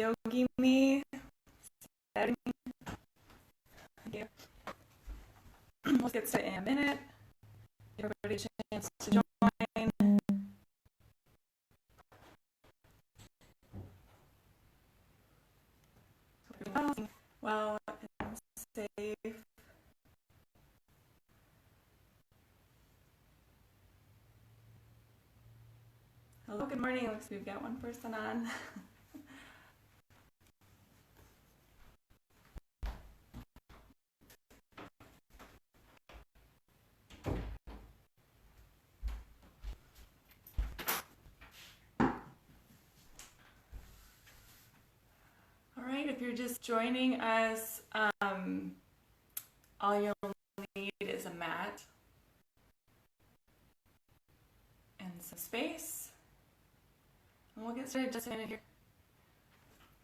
YogiMe setting. We'll get started in a minute. Give everybody a chance to join. Well and safe. Hello, good morning. Looks like we've got one person on. Alright, if you're just joining us, all you'll need is a mat and some space. And we'll get started just in a minute here.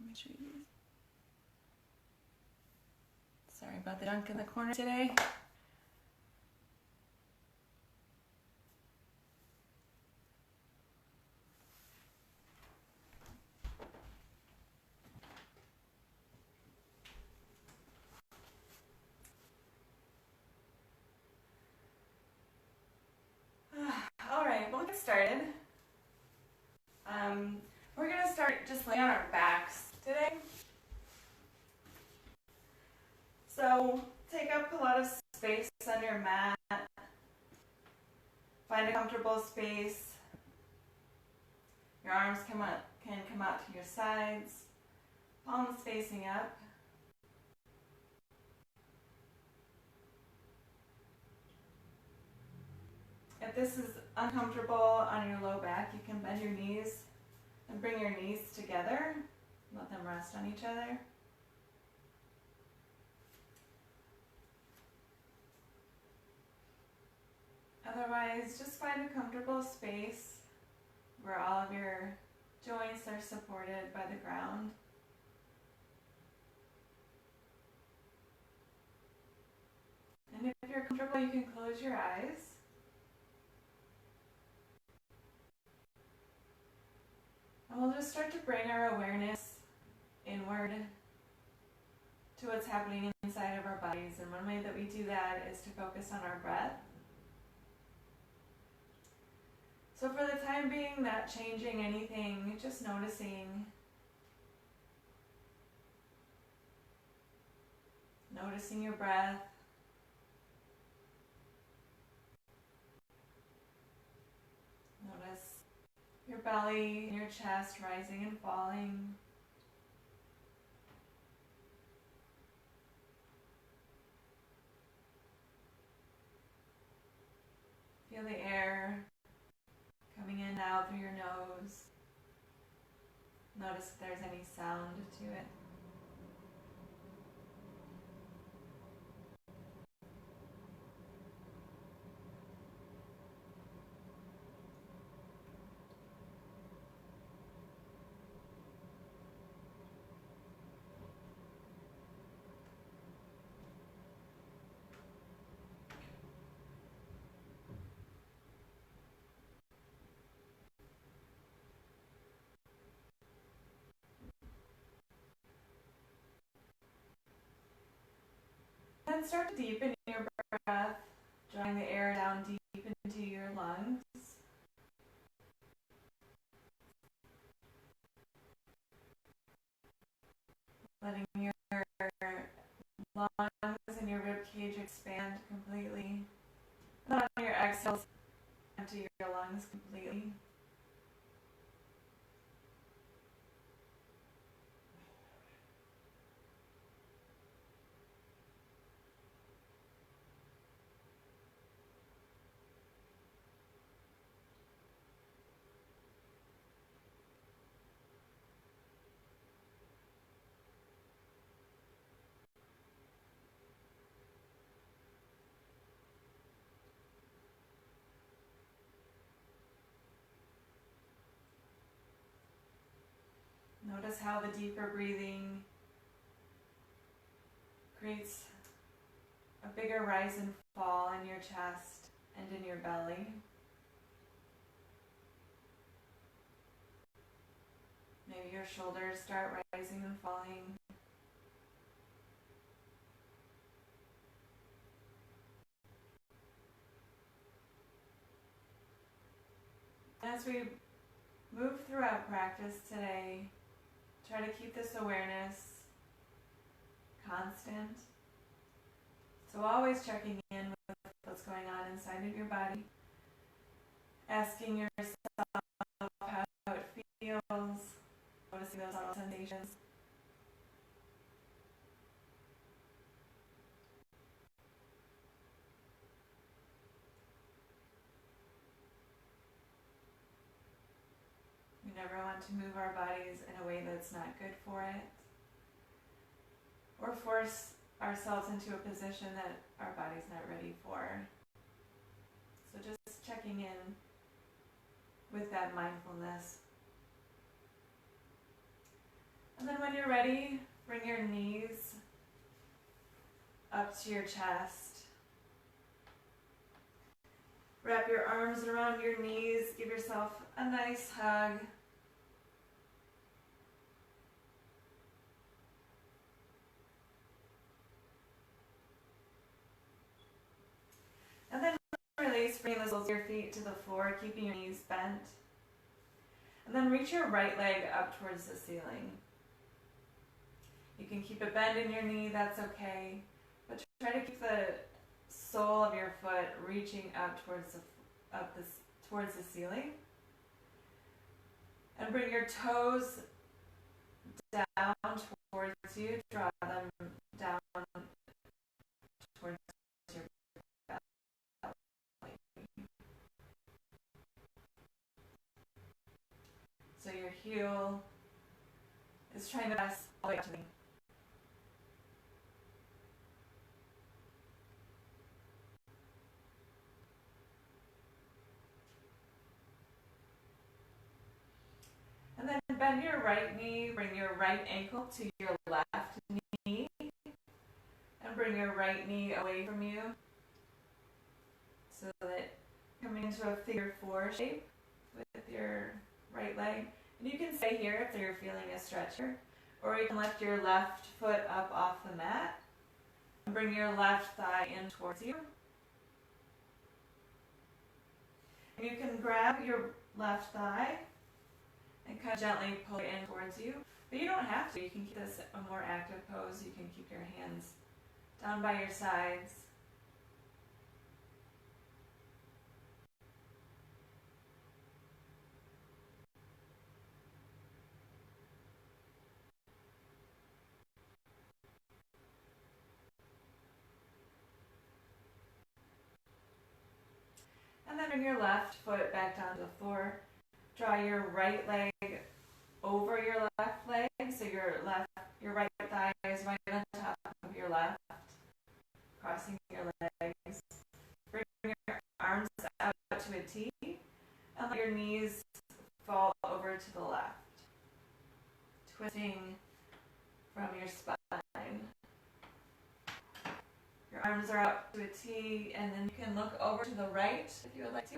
Let me show you these. Sorry about the junk in the corner today. Alright, we'll get started. We're going to start just laying on our backs today. So take up a lot of space on your mat. Find a comfortable space. Your arms can come out to your sides. Palms facing up. If this is uncomfortable on your low back, you can bend your knees and bring your knees together. Let them rest on each other. Otherwise, just find a comfortable space where all of your joints are supported by the ground. And if you're comfortable, you can close your eyes. And we'll just start to bring our awareness inward to what's happening inside of our bodies. And one way that we do that is to focus on our breath. So for the time being, not changing anything, just noticing. Noticing your breath. Notice your belly and your chest rising and falling. Feel the air coming in and out through your nose. Notice if there's any sound to it. Then start to deepen your breath, drawing the air down deep into your lungs. Letting your lungs and your rib cage expand completely. And on your exhales, empty your lungs completely. Notice how the deeper breathing creates a bigger rise and fall in your chest and in your belly. Maybe your shoulders start rising and falling. As we move throughout practice today, try to keep this awareness constant. So always checking in with what's going on inside of your body, asking yourself how it feels, noticing those subtle sensations. We never want to move our bodies in a way that's not good for it, or force ourselves into a position that our body's not ready for. So just checking in with that mindfulness. And then when you're ready, bring your knees up to your chest. Wrap your arms around your knees, give yourself a nice hug. And then release, bring the soles of your feet to the floor, keeping your knees bent. And then reach your right leg up towards the ceiling. You can keep a bend in your knee, that's okay. But try to keep the sole of your foot reaching up towards the ceiling. And bring your toes down towards you. Draw them down towards your belly. So your heel is trying to press all the way up to the knee. And then bend your right knee, bring your right ankle to your left knee, and bring your right knee away from you so that you're coming into a figure 4 shape with your right leg. And you can stay here if you're feeling a stretch here, or you can lift your left foot up off the mat and bring your left thigh in towards you. And you can grab your left thigh and kind of gently pull it in towards you. But you don't have to. You can keep this a more active pose. You can keep your hands down by your sides. And then bring your left foot back down to the floor. Draw your right leg over your left leg, so your right thigh is right on top of your left, crossing your legs. Bring your arms out to a T, and let your knees fall over to the left, twisting from your spine. Your arms are out to a T, and then you can look over to the right if you would like to.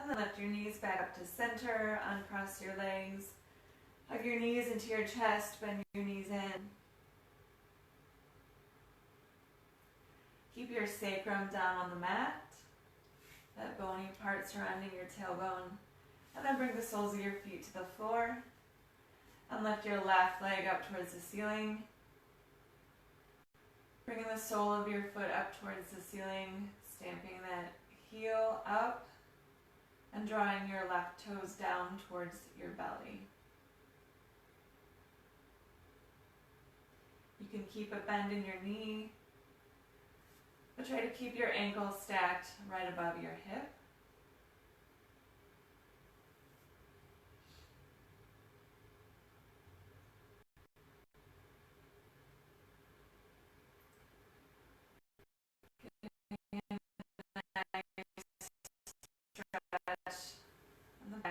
And then lift your knees back up to center, uncross your legs. Hug your knees into your chest, bend your knees in. Keep your sacrum down on the mat, that bony part surrounding your tailbone. And then bring the soles of your feet to the floor. And lift your left leg up towards the ceiling. Bringing the sole of your foot up towards the ceiling, stamping that heel up, and drawing your left toes down towards your belly. You can keep a bend in your knee, but try to keep your ankle stacked right above your hip.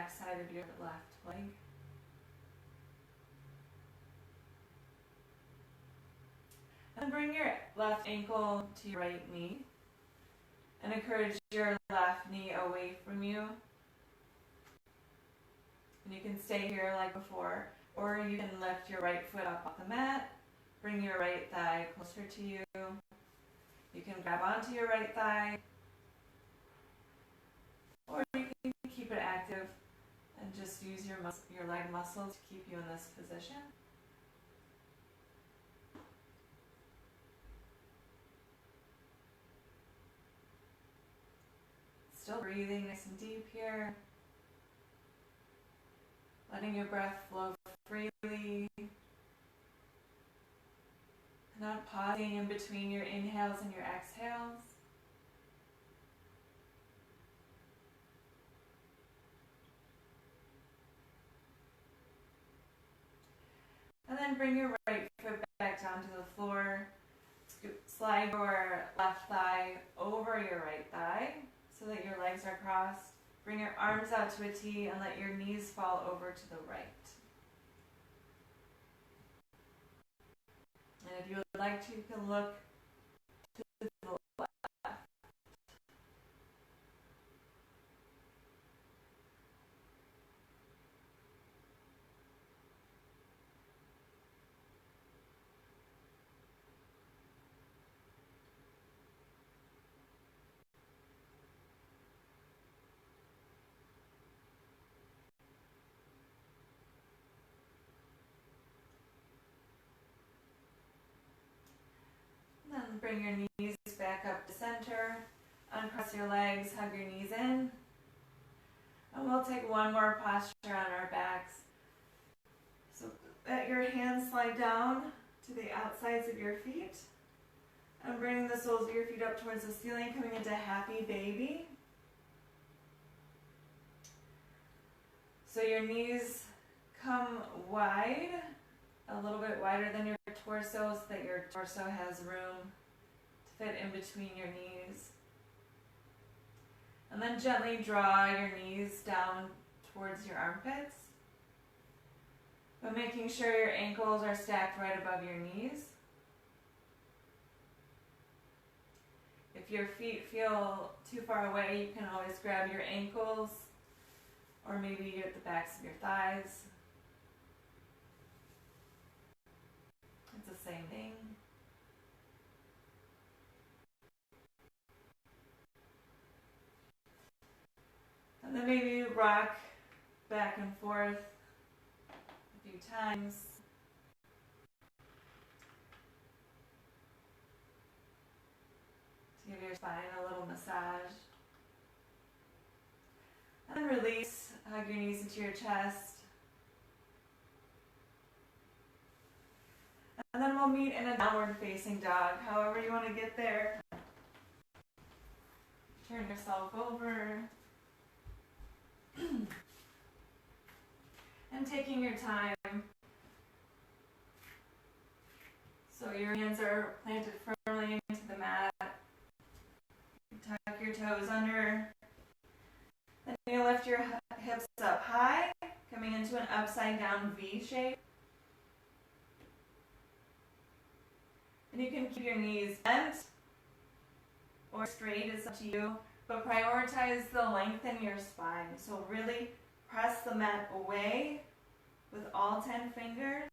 back side of your left leg. And bring your left ankle to your right knee. And encourage your left knee away from you. And you can stay here like before. Or you can lift your right foot up off the mat. Bring your right thigh closer to you. You can grab onto your right thigh. Or you can keep it active and just use your leg muscles to keep you in this position. Still breathing nice and deep here. Letting your breath flow freely. Not pausing in between your inhales and your exhales. And then bring your right foot back down to the floor. Slide your left thigh over your right thigh so that your legs are crossed. Bring your arms out to a T and let your knees fall over to the right. And if you would like to, you can look to the left. Then bring your knees back up to center. Uncross your legs, hug your knees in. And we'll take one more posture on our backs. So let your hands slide down to the outsides of your feet. And bring the soles of your feet up towards the ceiling, coming into happy baby. So your knees come wide, a little bit wider than your torso, so that your torso has room to fit in between your knees. And then gently draw your knees down towards your armpits, but making sure your ankles are stacked right above your knees. If your feet feel too far away, you can always grab your ankles or maybe at the backs of your thighs. It's the same thing. And then maybe you rock back and forth a few times. To give your spine a little massage. And then release, hug your knees into your chest. And then we'll meet in a downward facing dog, however you want to get there. Turn yourself over. And taking your time. So your hands are planted firmly into the mat. Tuck your toes under. Then you lift your hips up high, coming into an upside down V shape. And you can keep your knees bent or straight, it's up to you, but prioritize the length in your spine. So really press the mat away with all 10 fingers.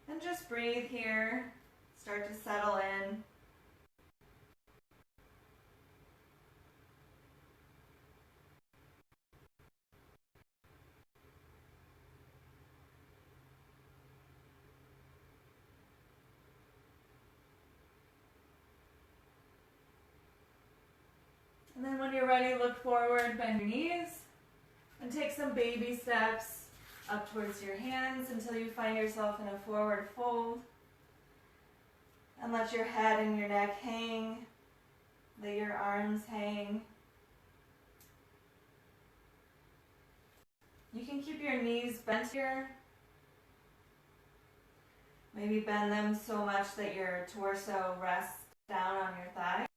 And just breathe here. Start to settle in. And then when you're ready, look forward, bend your knees, and take some baby steps up towards your hands until you find yourself in a forward fold. And let your head and your neck hang, let your arms hang. You can keep your knees bent here, Maybe bend them so much that your torso rests down on your thighs.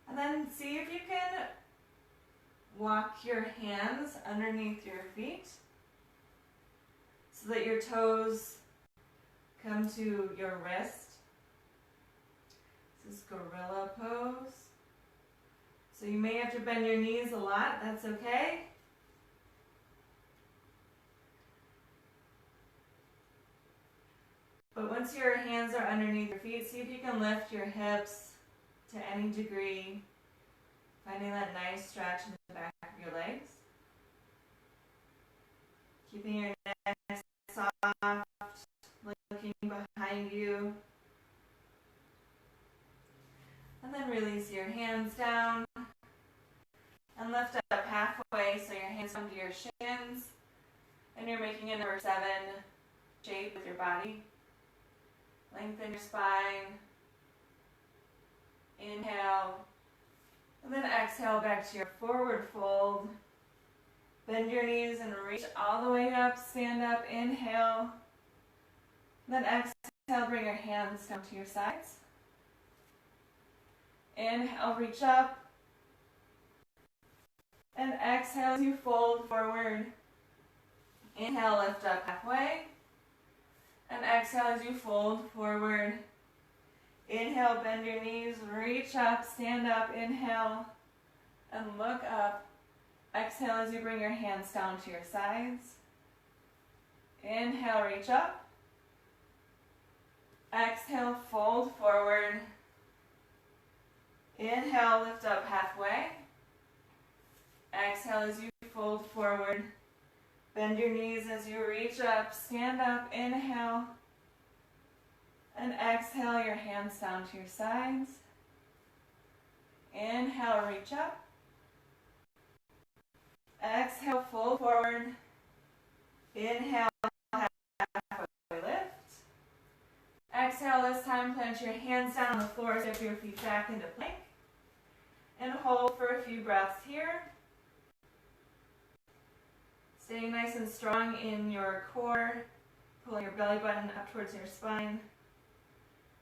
And then see if you can walk your hands underneath your feet so that your toes come to your wrist. This is gorilla pose. So you may have to bend your knees a lot, that's okay. But once your hands are underneath your feet, see if you can lift your hips to any degree, finding that nice stretch in the back of your legs. Keeping your neck soft, looking behind you. And then release your hands down and lift up halfway so your hands come to your shins and you're making a number 7 shape with your body. Lengthen your spine. Inhale. And then exhale back to your forward fold. Bend your knees and reach all the way up. Stand up. Inhale. Then exhale. Bring your hands down to your sides. Inhale, reach up. And exhale as you fold forward. Inhale, lift up halfway. And exhale as you fold forward. Inhale, bend your knees, reach up, stand up, inhale, and look up. Exhale as you bring your hands down to your sides. Inhale, reach up. Exhale, fold forward. Inhale, lift up halfway. Exhale as you fold forward. Bend your knees as you reach up, stand up, inhale. And exhale your hands down to your sides. Inhale, reach up. Exhale, fold forward. Inhale, halfway lift. Exhale, this time plant your hands down on the floor, step your feet back into plank. And hold for a few breaths here. Staying nice and strong in your core, pulling your belly button up towards your spine.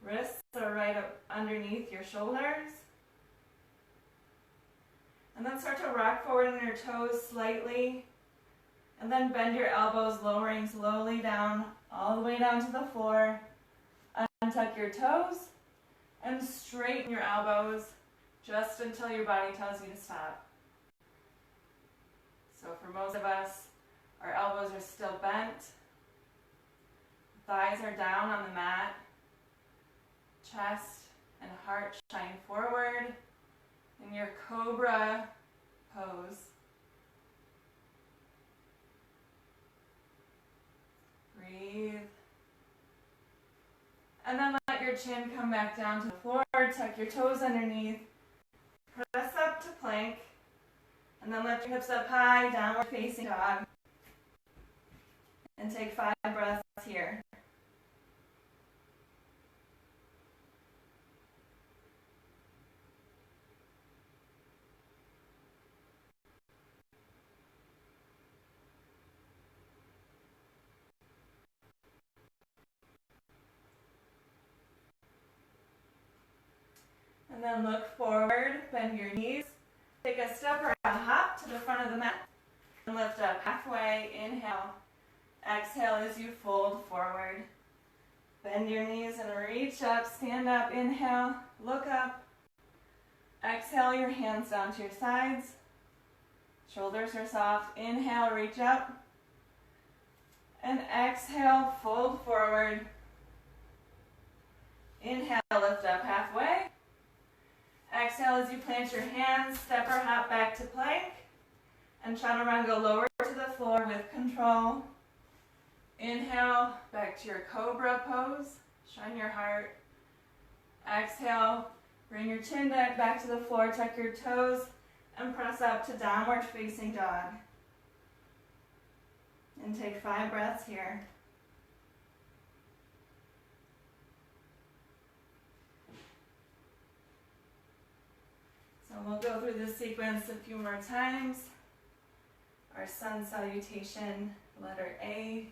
Wrists are right up underneath your shoulders. And then start to rock forward on your toes slightly. And then bend your elbows, lowering slowly down, all the way down to the floor. Untuck your toes and straighten your elbows just until your body tells you to stop. So for most of us, our elbows are still bent. Thighs are down on the mat. Chest and heart shine forward in your cobra pose. Breathe. And then let your chin come back down to the floor. Tuck your toes underneath. Press up to plank. And then lift your hips up high, downward facing dog. And take 5 breaths here. And then look forward, bend your knees. Take a step or a hop to the front of the mat. And lift up halfway, inhale. Exhale as you fold forward. Bend your knees and reach up, stand up, inhale, look up. Exhale your hands down to your sides. Shoulders are soft, inhale, reach up. And exhale, fold forward. Inhale, lift up halfway. Exhale as you plant your hands, step or hop back to plank. And chaturanga lower to the floor with control. Inhale, back to your cobra pose. Shine your heart. Exhale, bring your chin back to the floor, tuck your toes, and press up to downward facing dog. And take 5 breaths here. And we'll go through this sequence a few more times. Our sun salutation, letter A.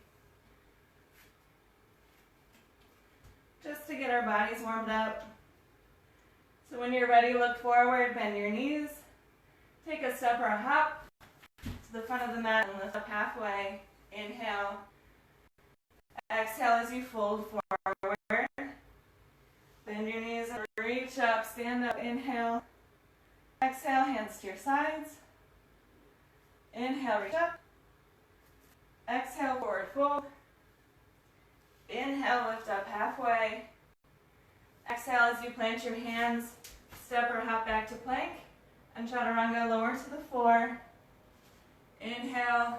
Just to get our bodies warmed up. So when you're ready, look forward, bend your knees. Take a step or a hop to the front of the mat and lift up halfway. Inhale. Exhale as you fold forward. Bend your knees and reach up, stand up, inhale. Exhale, hands to your sides. Inhale, reach up. Exhale, forward fold. Inhale, lift up halfway. Exhale as you plant your hands, step or hop back to plank. And chaturanga, lower to the floor. Inhale,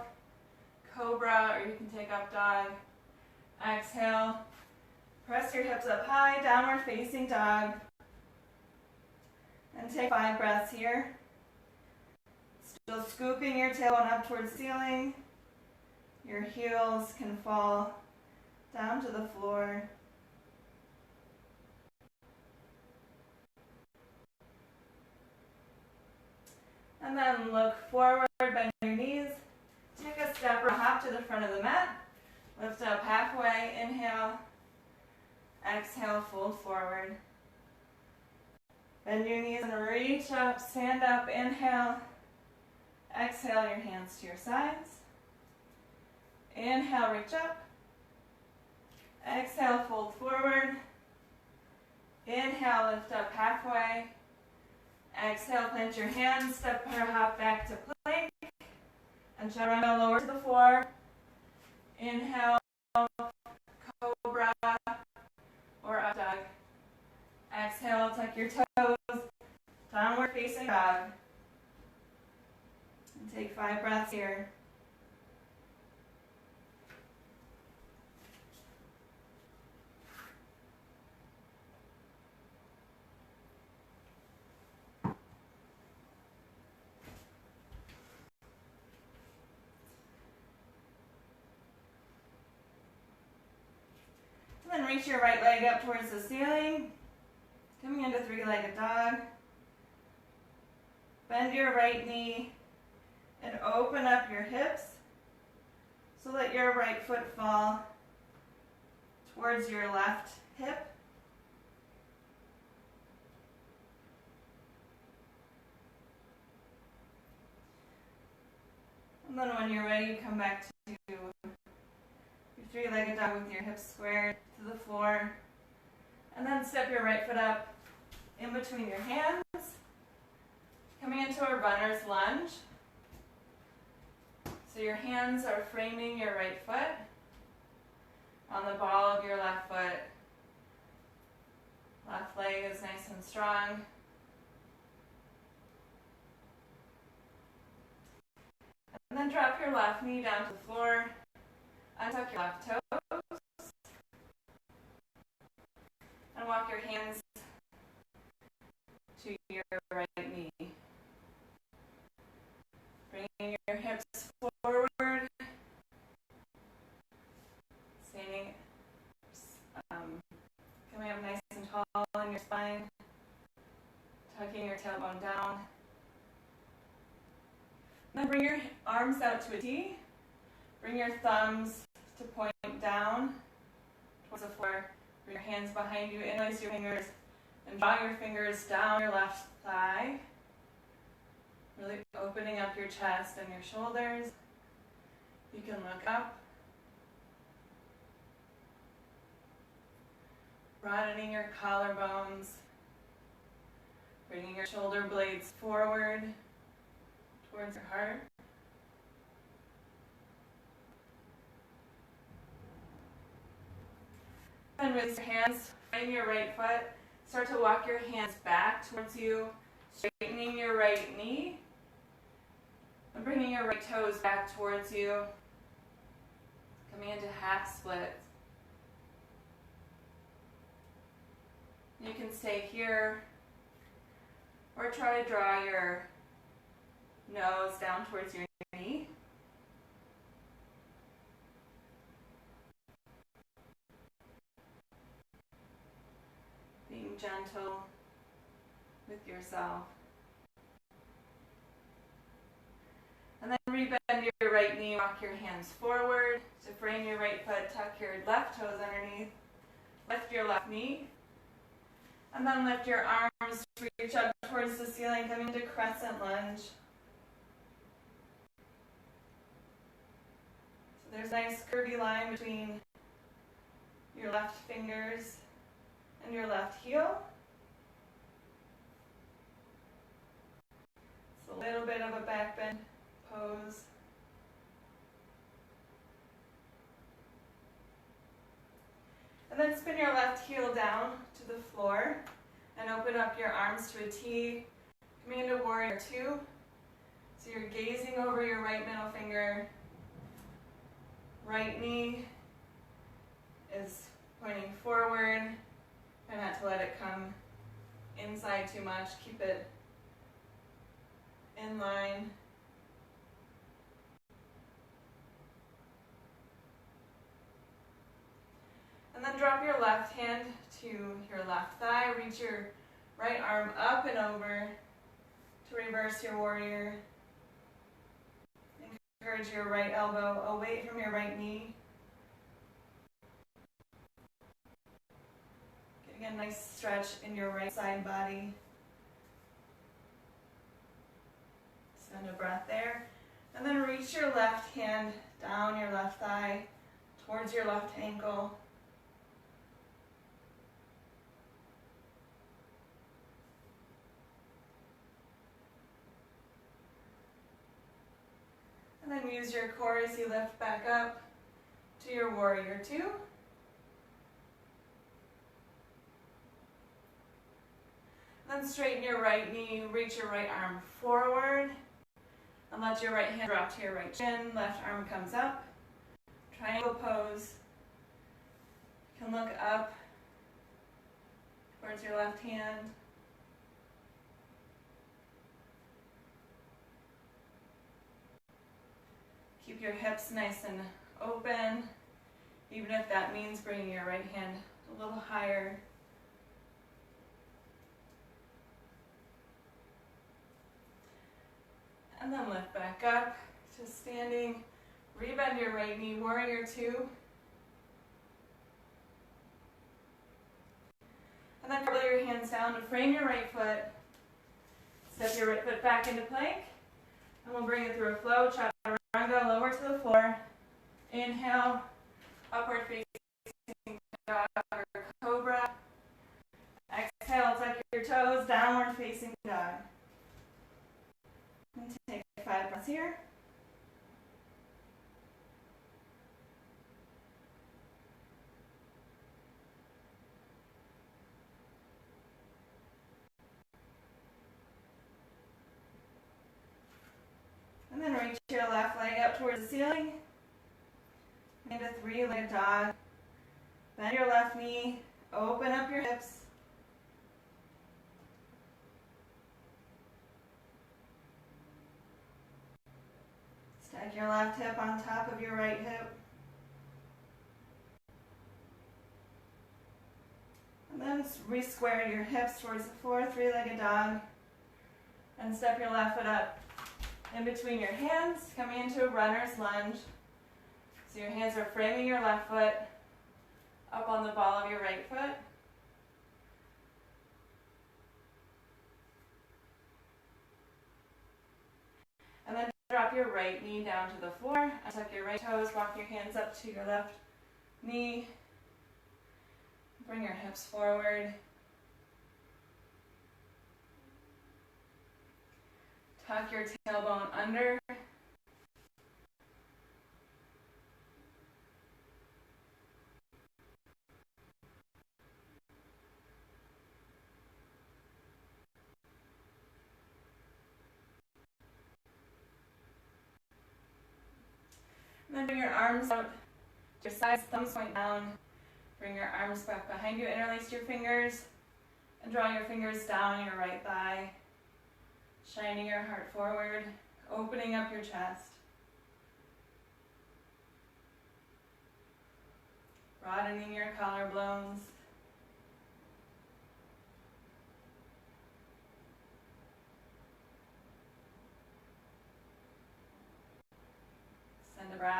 cobra, or you can take up dog. Exhale, press your hips up high, downward facing dog. And take 5 breaths here. Still scooping your tailbone up towards the ceiling. Your heels can fall down to the floor. And then look forward, bend your knees. Take a step or hop to the front of the mat. Lift up halfway, inhale. Exhale, fold forward. Bend your knees and reach up, stand up, inhale. Exhale, your hands to your sides. Inhale, reach up. Exhale, fold forward. Inhale, lift up halfway. Exhale, plant your hands, step or hop back to plank. And chaturanga, lower to the floor. Inhale, cobra, or up dog. Exhale, tuck your toes, downward facing dog. And take 5 breaths here. Then reach your right leg up towards the ceiling. Coming into 3-legged dog. Bend your right knee and open up your hips so let your right foot fall towards your left hip. And then when you're ready, come back to your 3-legged dog with your hips squared to the floor. And then step your right foot up in between your hands. Coming into a runner's lunge. So your hands are framing your right foot on the ball of your left foot. Left leg is nice and strong. And then drop your left knee down to the floor. Untuck your left toes. And walk your hands to your right knee. Bringing your hips forward. Standing, coming up nice and tall in your spine. Tucking your tailbone down. Then bring your arms out to a T. Bring your thumbs to point down towards the floor. Bring your hands behind you, interlace your fingers, and draw your fingers down your left thigh. Really opening up your chest and your shoulders. You can look up. Broadening your collarbones. Bringing your shoulder blades forward towards your heart. And with your hands, frame your right foot. Start to walk your hands back towards you, straightening your right knee. And bringing your right toes back towards you. Coming into half split. You can stay here, or try to draw your nose down towards your knee. Being gentle with yourself. rebend your right knee, walk your hands forward. To frame your right foot, tuck your left toes underneath. Lift your left knee. And then lift your arms, reach up towards the ceiling, coming into crescent lunge. So there's a nice curvy line between your left fingers and your left heel. It's a little bit of a back bend pose. And then spin your left heel down to the floor and open up your arms to a T, coming into warrior two. So you're gazing over your right middle finger. Right knee is pointing forward. Try not to let it come inside too much. Keep it in line. And then drop your left hand to your left thigh. Reach your right arm up and over to reverse your warrior. Encourage your right elbow away from your right knee. Getting a nice stretch in your right side body. Send a breath there. And then reach your left hand down your left thigh towards your left ankle. And then use your core as you lift back up to your warrior two. Then straighten your right knee, reach your right arm forward, and let your right hand drop to your right shin. Left arm comes up. Triangle pose. You can look up towards your left hand. Keep your hips nice and open, even if that means bringing your right hand a little higher. And then lift back up to standing. Rebend your right knee, warrior two. And then curl your hands down to frame your right foot. Step your right foot back into plank. And we'll bring it through a flow. Chaturanga, lower to the floor. Inhale, upward facing dog or cobra. Exhale, tuck your toes, downward facing dog. And take 5 breaths here. And then reach your left leg up towards the ceiling. Into 3-legged dog. Bend your left knee. Open up your hips. Stack your left hip on top of your right hip. And then re-square your hips towards the floor, 3-legged dog. And step your left foot up in between your hands, coming into a runner's lunge. So your hands are framing your left foot up on the ball of your right foot. And then drop your right knee down to the floor. Tuck your right toes, walk your hands up to your left knee. Bring your hips forward. Tuck your tailbone under. And then bring your arms out to your sides, thumbs point down. Bring your arms back behind you, interlace your fingers, and draw your fingers down your right thigh. Shining your heart forward, opening up your chest. Broadening your collarbones.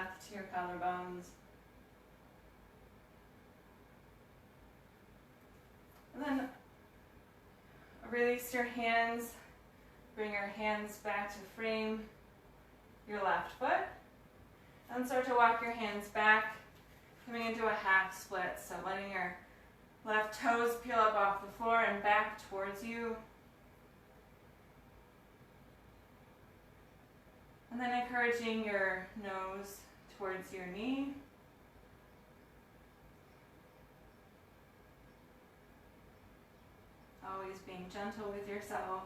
left to your collarbones. And then release your hands. Bring your hands back to frame your left foot. And start to walk your hands back, coming into a half split. So letting your left toes peel up off the floor and back towards you. And then encouraging your nose towards your knee. Always being gentle with yourself.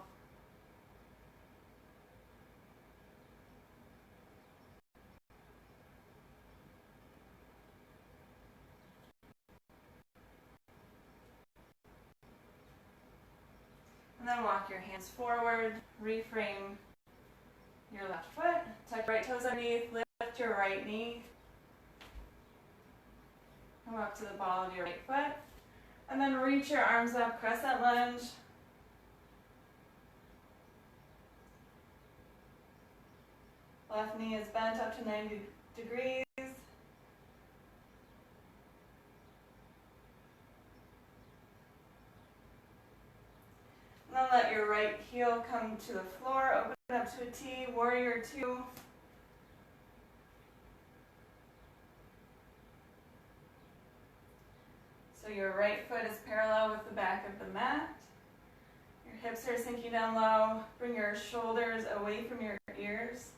And then walk your hands forward, reframe your left foot, tuck your right toes underneath, lift your right knee, come up to the ball of your right foot, and then reach your arms up, crescent lunge. Left knee is bent up to 90 degrees. And then let your right heel come to the floor, open up to a T, warrior two. So your right foot is parallel with the back of the mat. Your hips are sinking down low. Bring your shoulders away from your ears.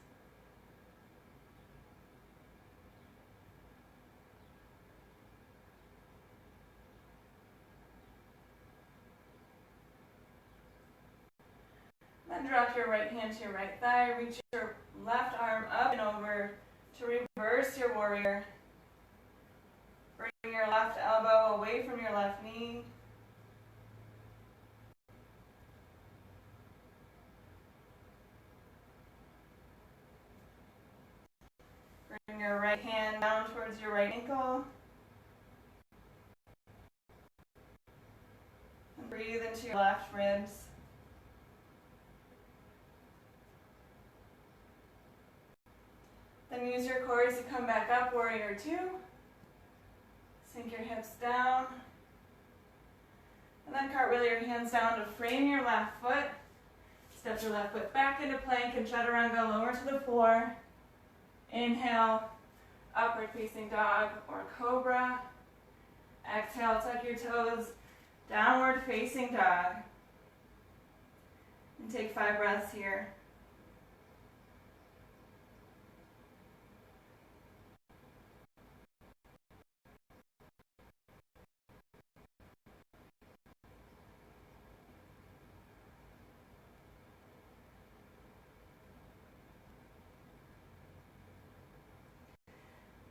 Then drop your right hand to your right thigh. Reach your left arm up and over to reverse your warrior. Bring your left elbow away from your left knee. Bring your right hand down towards your right ankle. And breathe into your left ribs. Then use your core as you come back up, warrior two. Sink your hips down. And then cartwheel your hands down to frame your left foot. Step your left foot back into plank and chaturanga, lower to the floor. Inhale, upward facing dog or cobra. Exhale, tuck your toes, downward facing dog. And take 5 breaths here.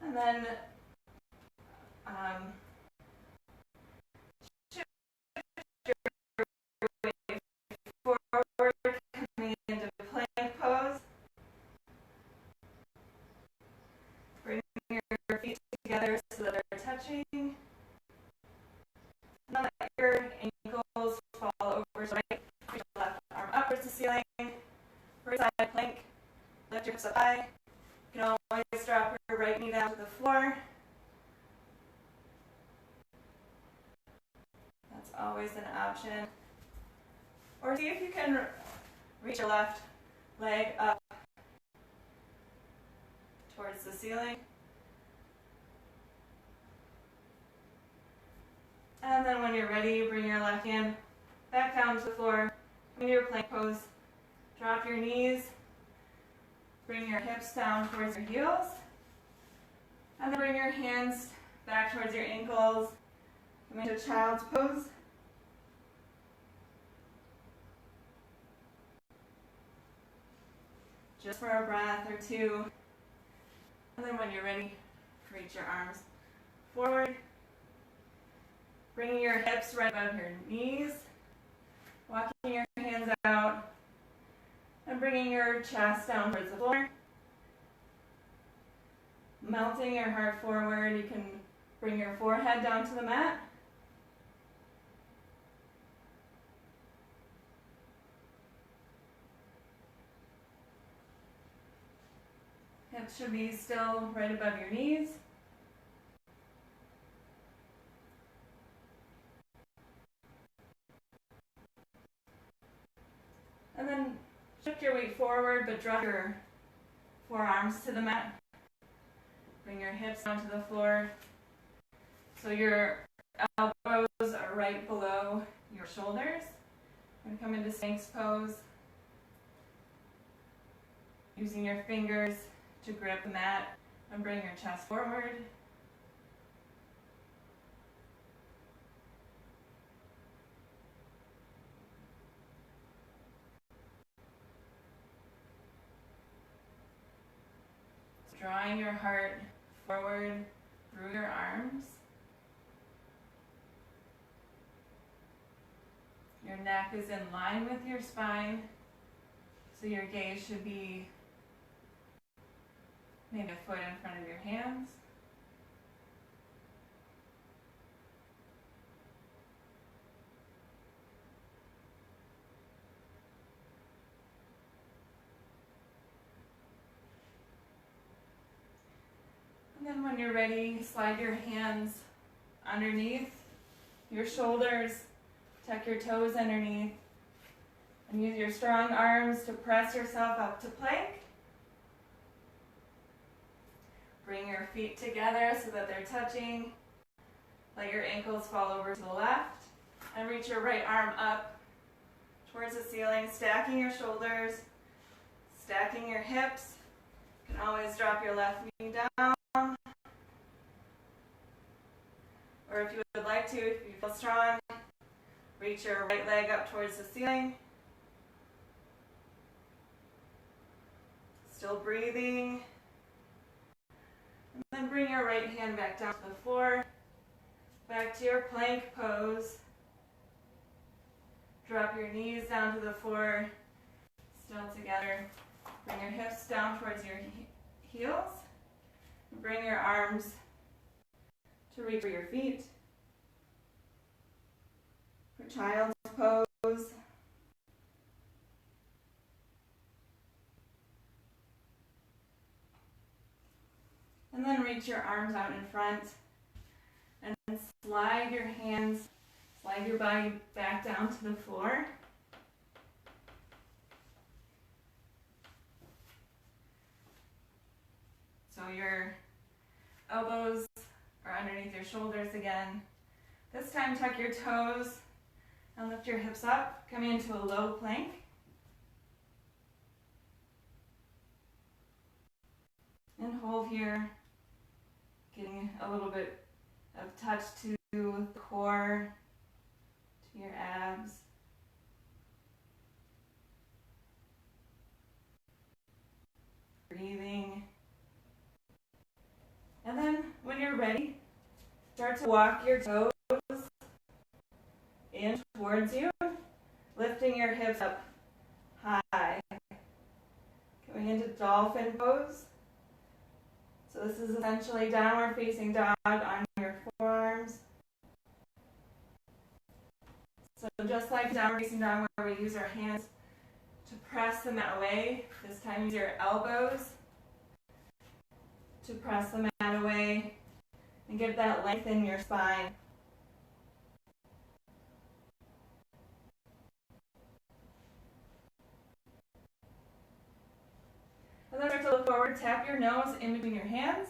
And then shift your weight forward, coming into plank pose. Bring your feet together so that they're touching. And then let your ankles fall over to the right. Reach your left arm upwards to ceiling. Right side plank. Lift your hips up high. You can always drop your right knee down to the floor. That's always an option. Or see if you can reach your left leg up towards the ceiling. And then when you're ready, bring your left hand back down to the floor. Come into your plank pose. Drop your knees. Bring your hips down towards your heels. And then bring your hands back towards your ankles. Come into child's pose. Just for a breath or two. And then when you're ready, reach your arms forward. Bringing your hips right above your knees. Walking your hands out. And bringing your chest down towards the floor. Melting your heart forward. You can bring your forehead down to the mat. Hips should be still right above your knees. And then shift your weight forward, but drop your forearms to the mat. Bring your hips down to the floor. So your elbows are right below your shoulders. We're going to come into Sphinx pose. Using your fingers to grip the mat and bring your chest forward. Drawing your heart forward through your arms. Your neck is in line with your spine, so your gaze should be maybe a foot in front of your hands. And then when you're ready, slide your hands underneath your shoulders, tuck your toes underneath, and use your strong arms to press yourself up to plank. Bring your feet together so that they're touching. Let your ankles fall over to the left, and reach your right arm up towards the ceiling, stacking your shoulders, stacking your hips. You can always drop your left knee down. Or if you would like to, if you feel strong, reach your right leg up towards the ceiling. Still breathing. And then bring your right hand back down to the floor. Back to your plank pose. Drop your knees down to the floor. Still together. Bring your hips down towards your heels. Bring your arms to reach for your feet. For child's pose. And then reach your arms out in front and slide your hands, slide your body back down to the floor. So your elbows are underneath your shoulders again. This time tuck your toes and lift your hips up, coming into a low plank. And hold here, getting a little bit of touch to the core, to your abs. Breathing. And then when you're ready, start to walk your toes in towards you, lifting your hips up high. Coming into dolphin pose. So this is essentially downward facing dog on your forearms. So just like downward facing dog where we use our hands to press the mat away, this time use your elbows to press the mat away and get that length in your spine. And then start to look forward, tap your nose in between your hands,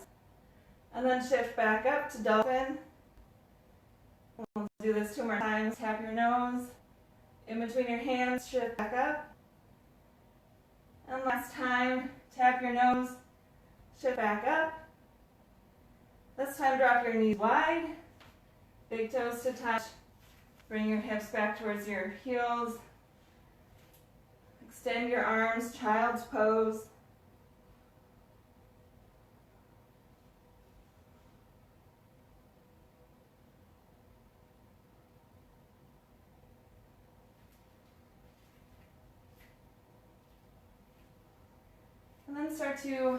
and then shift back up to dolphin. We'll do this 2 more times. Tap your nose in between your hands, shift back up. And last time, tap your nose, shift back up. This time drop your knees wide, big toes to touch. Bring your hips back towards your heels. Extend your arms, child's pose. And then start to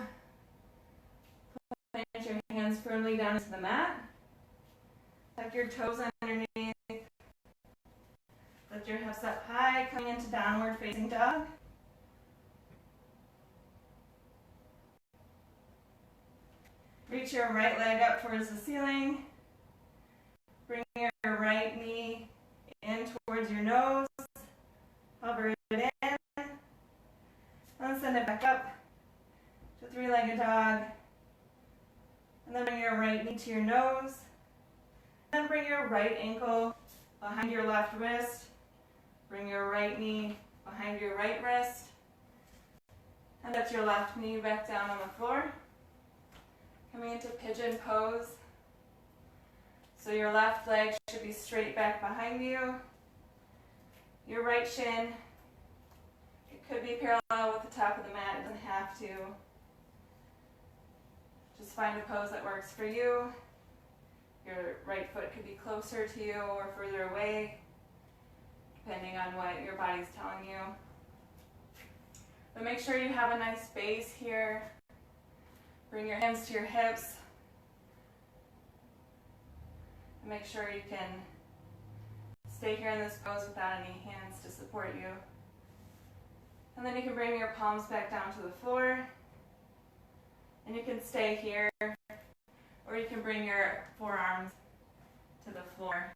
plant your hands firmly down into the mat. Tuck your toes underneath. Lift your hips up high, coming into downward facing dog. reach your right leg up towards the ceiling. Bring your right knee in towards your nose. Hover it in. Then send it back up to three-legged dog. And then bring your right knee to your nose. Then bring your right ankle behind your left wrist. Bring your right knee behind your right wrist. And lift your left knee back down on the floor. Coming into pigeon pose. So your left leg should be straight back behind you. Your right shin, it could be parallel with the top of the mat, it doesn't have to. Just find a pose that works for you. Your right foot could be closer to you or further away, depending on what your body's telling you. But make sure you have a nice base here. Bring your hands to your hips. And make sure you can stay here in this pose without any hands to support you. And then you can bring your palms back down to the floor. And you can stay here, or you can bring your forearms to the floor.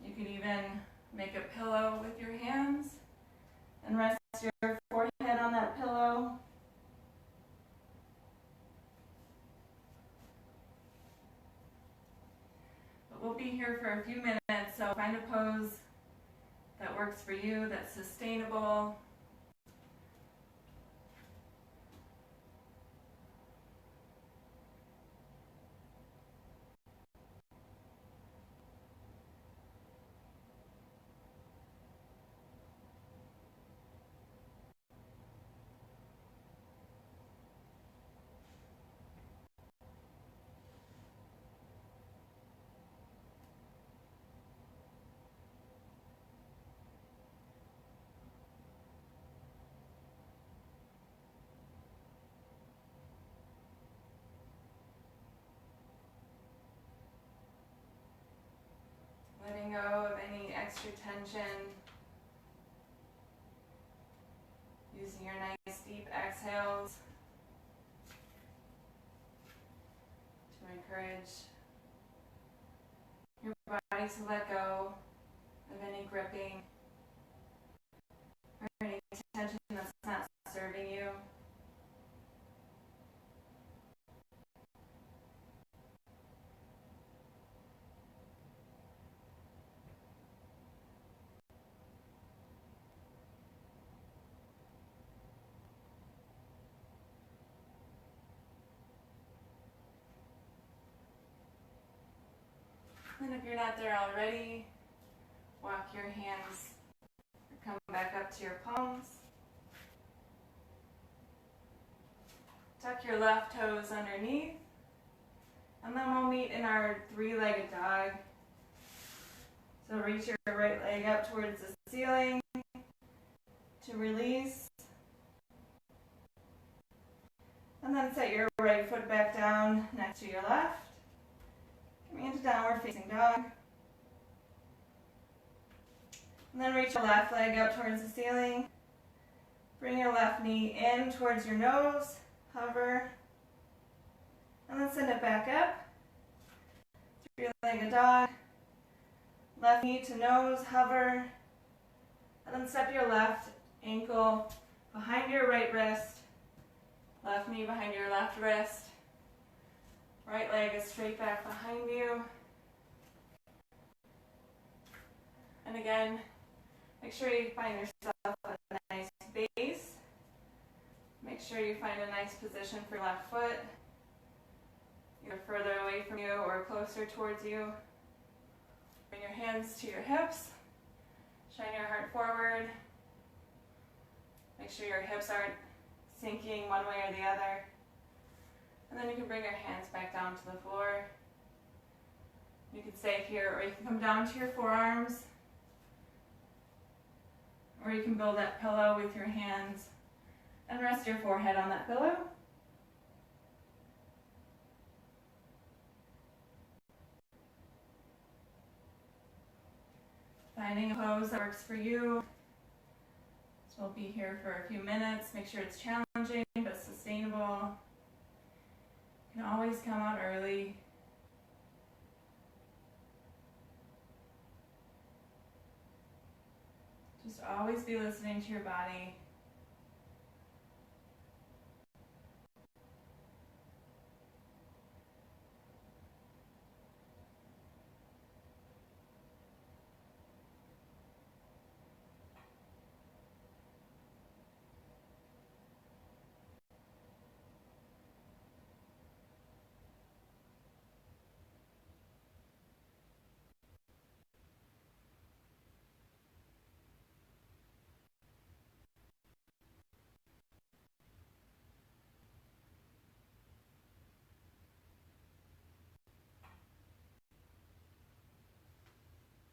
You can even make a pillow with your hands and rest your forehead on that pillow. But we'll be here for a few minutes, so find a pose that works for you, that's sustainable. Letting go of any extra tension. Using your nice deep exhales to encourage your body to let go of any gripping or any tension that's not serving you. And if you're not there already, walk your hands or come back up to your palms. Tuck your left toes underneath. And then we'll meet in our three-legged dog. So reach your right leg up towards the ceiling to release. And then set your right foot back down next to your left. Coming into downward facing dog. And then reach your left leg up towards the ceiling. Bring your left knee in towards your nose. Hover. And then send it back up. Three-legged dog. Left knee to nose. Hover. And then step your left ankle behind your right wrist. Left knee behind your left wrist. Right leg is straight back behind you. And again, make sure you find yourself a nice base. Make sure you find a nice position for your left foot, either further away from you or closer towards you. Bring your hands to your hips. Shine your heart forward. Make sure your hips aren't sinking one way or the other. And then you can bring your hands back down to the floor. You can stay here, or you can come down to your forearms, or you can build that pillow with your hands and rest your forehead on that pillow. Finding a pose that works for you. So we'll be here for a few minutes. Make sure it's challenging but sustainable. You can always come out early. Just always be listening to your body.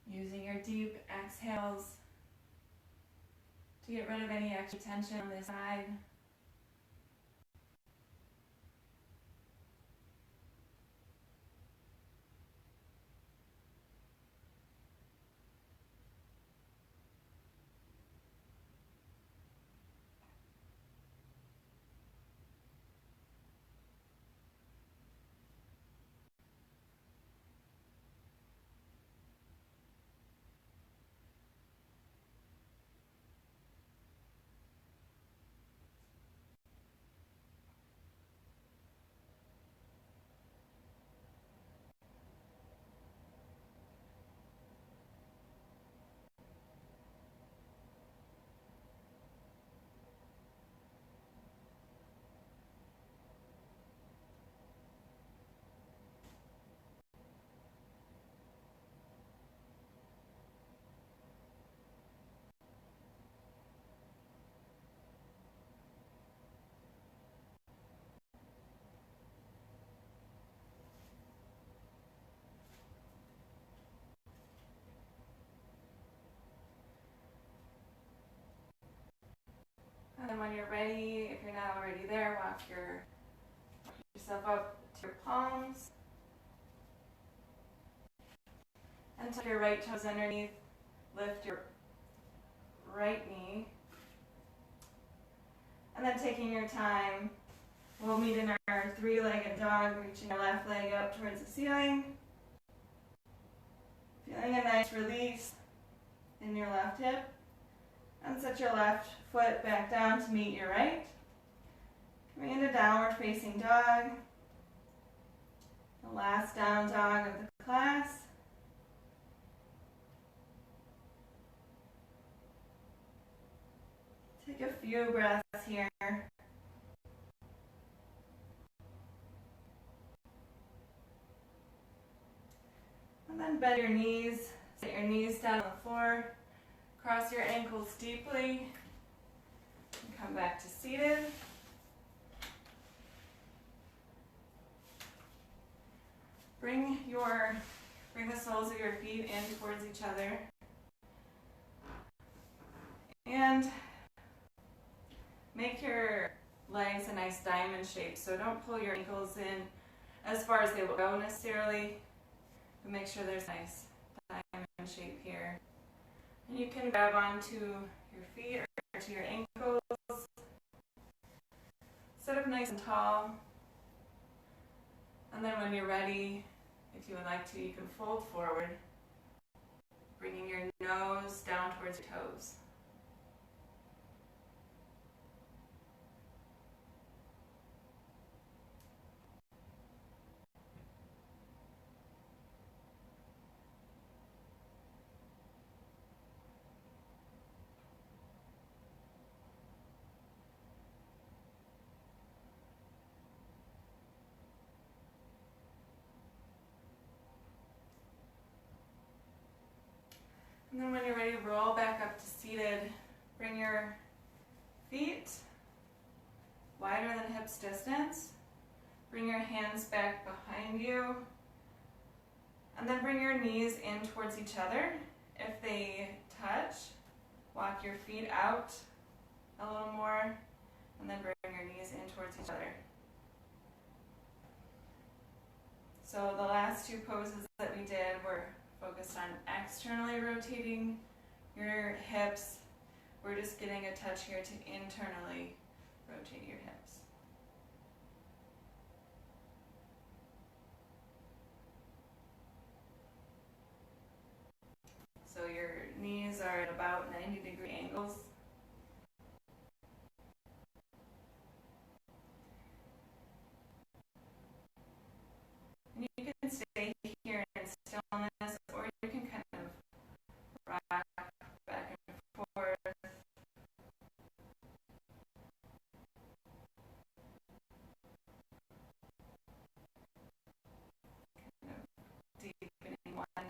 Using your deep exhales to get rid of any extra tension on this side. And then when you're ready, if you're not already there, walk yourself up to your palms. And tuck your right toes underneath. Lift your right knee. And then taking your time, we'll meet in our three-legged dog, reaching our left leg up towards the ceiling. Feeling a nice release in your left hip. And set your left foot back down to meet your right. Coming into downward facing dog. The last down dog of the class. Take a few breaths here. And then bend your knees. Set your knees down on the floor. Cross your ankles deeply. And come back to seated. Bring the soles of your feet in towards each other. And make your legs a nice diamond shape. So don't pull your ankles in as far as they will go necessarily, but make sure there's a nice diamond shape here. And you can grab onto your feet or to your ankles. Sit up nice and tall. And then when you're ready, if you would like to, you can fold forward, bringing your nose down towards your toes. And then when you're ready, roll back up to seated. Bring your feet wider than hips distance. Bring your hands back behind you. And then bring your knees in towards each other. If they touch, walk your feet out a little more. And then bring your knees in towards each other. So the last two poses that we did were focused on externally rotating your hips. We're just getting a touch here to internally rotate your hips. So your knees are at about 90-degree angles. And you can stay here in stillness, or you can kind of rock back and forth. Kind of deepening one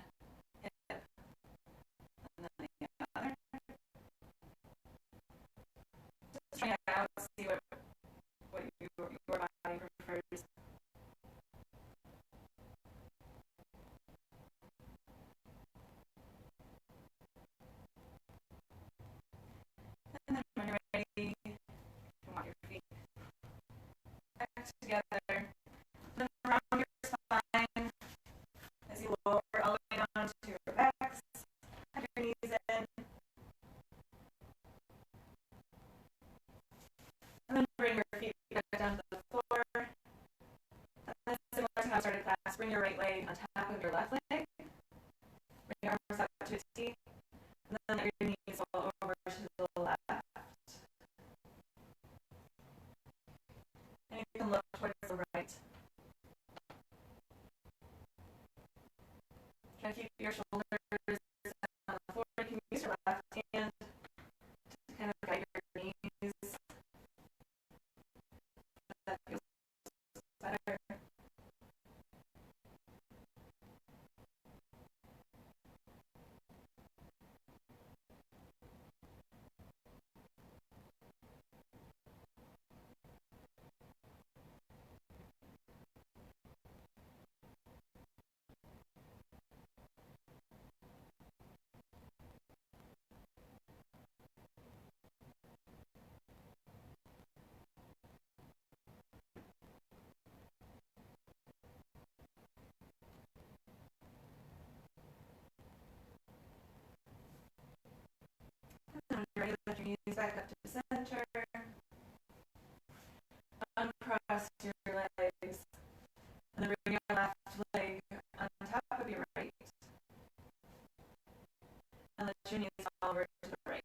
hip and then the other. Just try it out, see what your body prefers. And then when you're ready, you can walk your feet back together. Then around your spine as you lower all the way down to your backs. Have your knees in. And then bring your feet back down to the floor. And then similar to how I started class, bring your right leg on top of your left leg. Bring your arms up to a T. And then let your knees roll over to the left. And you can look towards the right. Try to keep your shoulders on the floor. You can use your left hand to kind of guide your knees. That feels better. And when you're ready, lift your knees back up to center. Uncross your legs. And then bring your left leg on top of your right. And let your knees fall over to the right.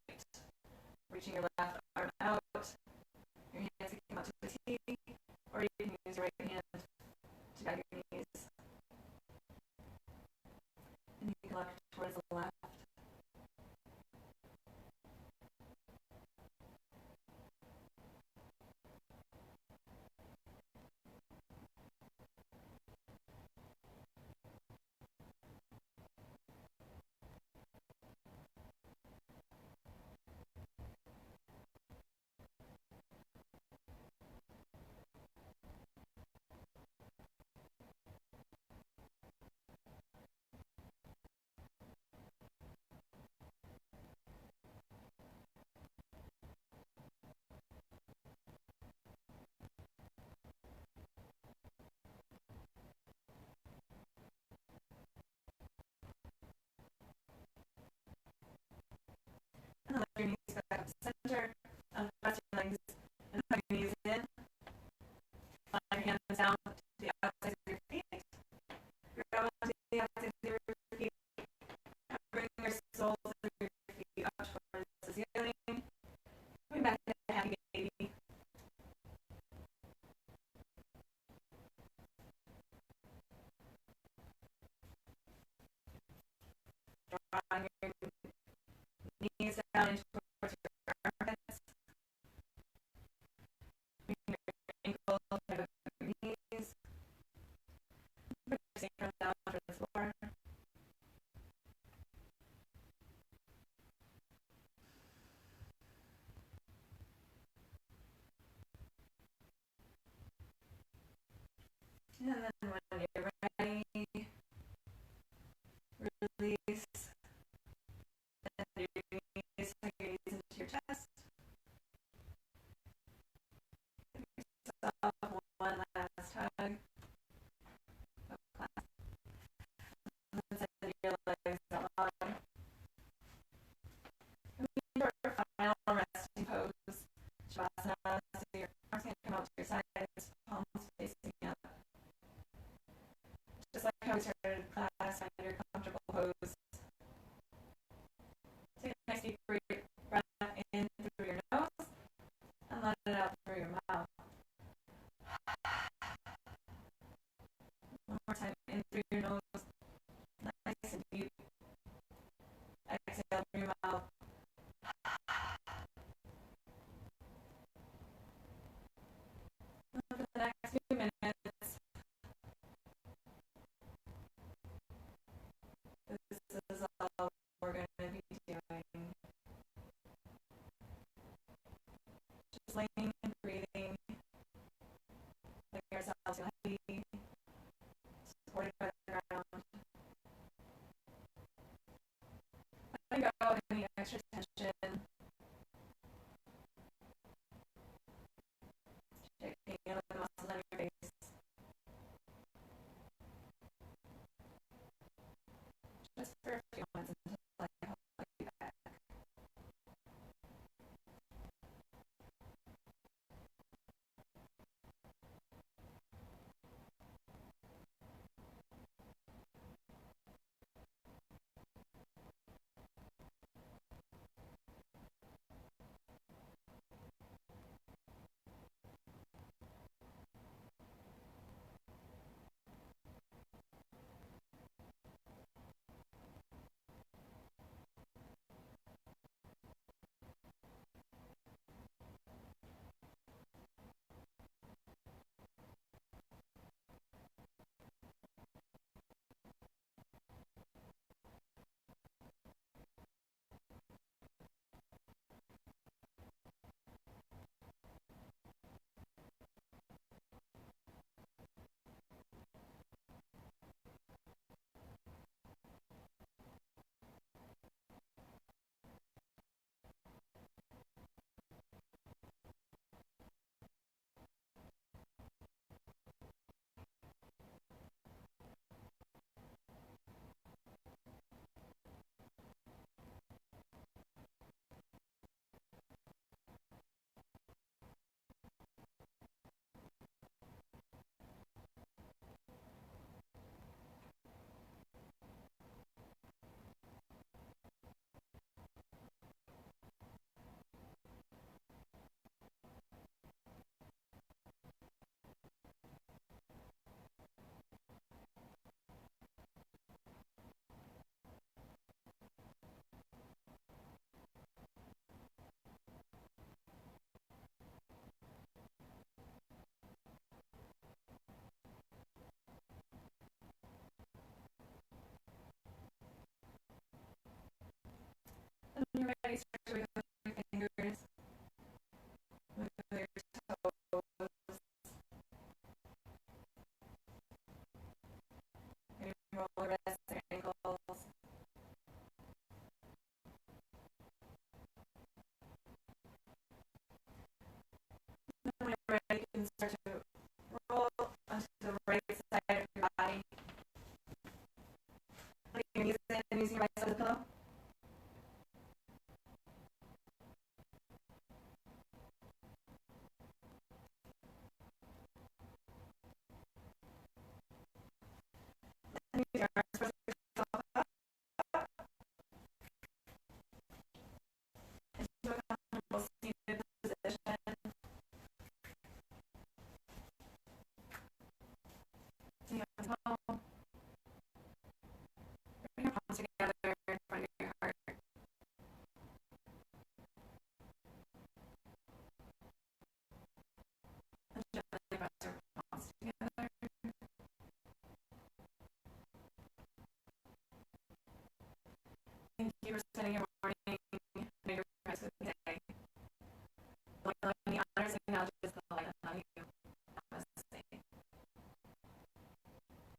Reaching your left arm out. Your hands can come out to the T, or you can use your right hand to guide your knees. And you can look towards the left. And then lift your knees back up to center. Uncross your legs and hug your knees in. Slide your hands down to the outside of your feet. Grab onto the outside of your feet. And bring your soles of your feet up towards the ceiling. Coming back to happy baby. Drawing your knees down into towards your armpits. Bring your ankles out of your knees. Bring your sacrum down to the floor. And then when you're ready, release. And your knees, hug your knees into your chest. Give yourself one last hug of class. And then send your legs So your arms can come out to your sides, palms facing up. Just like how we started class, find your comfortable pose. Take a nice deep breath in through your nose and let it out through your mouth. One more time, in through your nose, nice and deep. Exhale through your mouth. And for the next few minutes, this is all we're going to be doing. Just laying and breathing, letting ourselves feel heavy, supported by the ground. Letting go of any extra tension. Shaking out the muscles on your face. Just for a few moments until I help you back. And when you're ready, start to wiggle your fingers. Wiggle your toes. Maybe roll your wrists or ankles. And when you're ready, you can start to